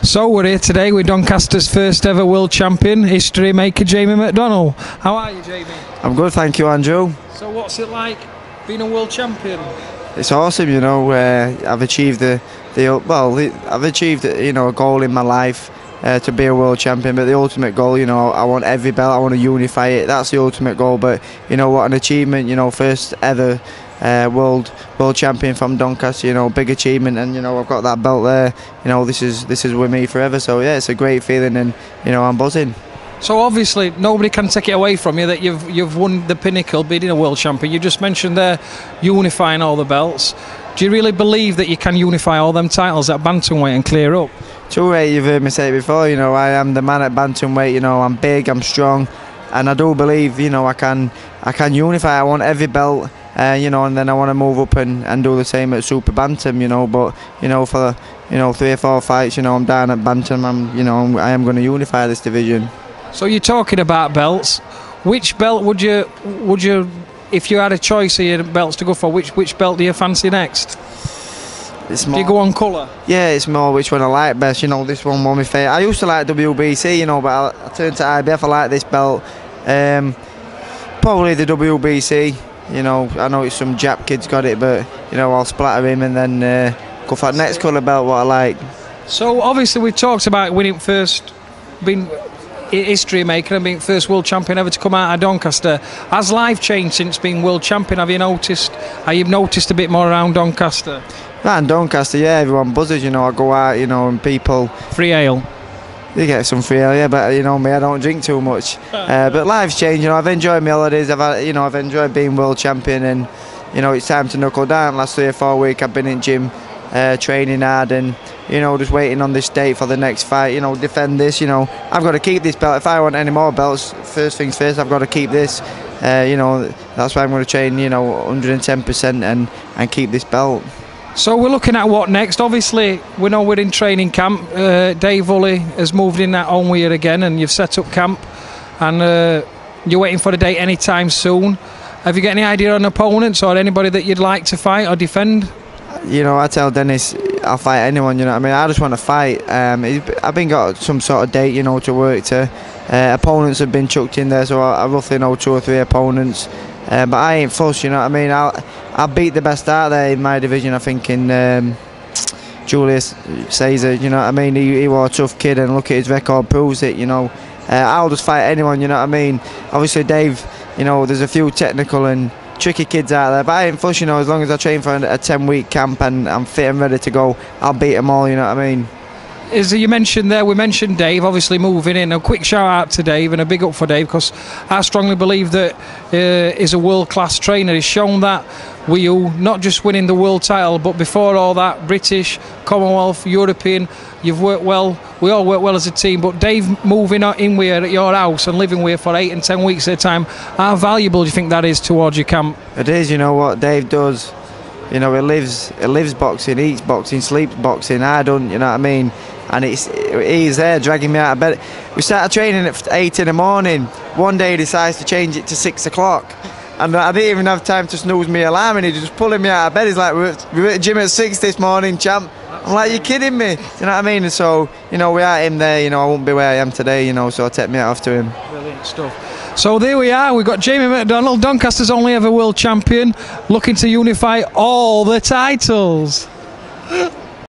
So we're here today with Doncaster's first ever world champion, history maker Jamie McDonnell. How are you, Jamie? I'm good, thank you, Andrew. So what's it like being a world champion? It's awesome, you know. I've achieved I've achieved a goal in my life to be a world champion. But the ultimate goal, I want every belt. I want to unify it. That's the ultimate goal. But what an achievement! First ever world champion from Doncaster. Big achievement, and I've got that belt there. This is with me forever. So yeah, it's a great feeling, and I'm buzzing. So obviously nobody can take it away from you that you've won the pinnacle, being a world champion. You just mentioned there unifying all the belts. Do you really believe that you can unify all them titles at bantamweight and clear up? True, mate. You've heard me say it before. I am the man at bantamweight. I'm big, I'm strong, and I do believe I can unify. I want every belt. And then I want to move up and do the same at super bantam, But for 3 or 4 fights, I'm down at bantam. I am going to unify this division. So you're talking about belts. Which belt would you, if you had a choice of your belts to go for, which belt do you fancy next? It's more, do you go on colour? Yeah, it's more which one I like best. This one was my favourite. I used to like WBC, but I turned to IBF. I like this belt. Probably the WBC. I know it's some Jap kid's got it, but I'll splatter him and then go for the next colour belt what I like. So obviously we've talked about winning first, being history maker and being first world champion ever to come out of Doncaster. Has life changed since being world champion? Have you noticed a bit more around Doncaster? In Doncaster, yeah, everyone buzzes. I go out, and people. Free ale. You get some free ale, yeah, but me, I don't drink too much. But life's changed. I've enjoyed my holidays. I've enjoyed being world champion, and it's time to knuckle down. Last 3 or 4 weeks, I've been in gym, training hard, and just waiting on this date for the next fight. Defend this. I've got to keep this belt. If I want any more belts, first things first, I've got to keep this. That's why I'm going to train 110% and keep this belt. So we're looking at what next. Obviously, we know we're in training camp. Dave Woolley has moved in that home here again, and you've set up camp, and you're waiting for a date anytime soon. Have you got any idea on opponents or anybody that you'd like to fight or defend? I tell Dennis I'll fight anyone. I just want to fight. I've been got some sort of date, to work to. Opponents have been chucked in there, so I roughly know 2 or 3 opponents. But I ain't fussed, I'll beat the best out there in my division. I think in Julius Caesar, He was a tough kid, and look at his record proves it. I'll just fight anyone. Obviously, Dave. There's a few technical and tricky kids out there, but I ain't fussed. As long as I train for a 10-week camp and I'm fit and ready to go, I'll beat them all. As you mentioned there, we mentioned Dave obviously moving in. A quick shout out to Dave and a big up for Dave, because I strongly believe that he's a world-class trainer. He's shown that with you, not just winning the world title, but before all that, British, Commonwealth, European. You've worked well. We all work well as a team. But Dave moving in with you at your house and living with you for 8 and 10 weeks at a time, how valuable do you think that is towards your camp? It is. What Dave does. He lives boxing, eats boxing, sleeps boxing. I don't. And he's there dragging me out of bed. We started training at 8 in the morning. One day he decides to change it to 6 o'clock. And I didn't even have time to snooze my alarm, and he's just pulling me out of bed. He's like, we were at the gym at 6 this morning, champ. I'm like, you're kidding me. And so, without him there, I wouldn't be where I am today, so I take me off to him. Brilliant stuff. So there we are. We've got Jamie McDonnell, Doncaster's only ever world champion, looking to unify all the titles.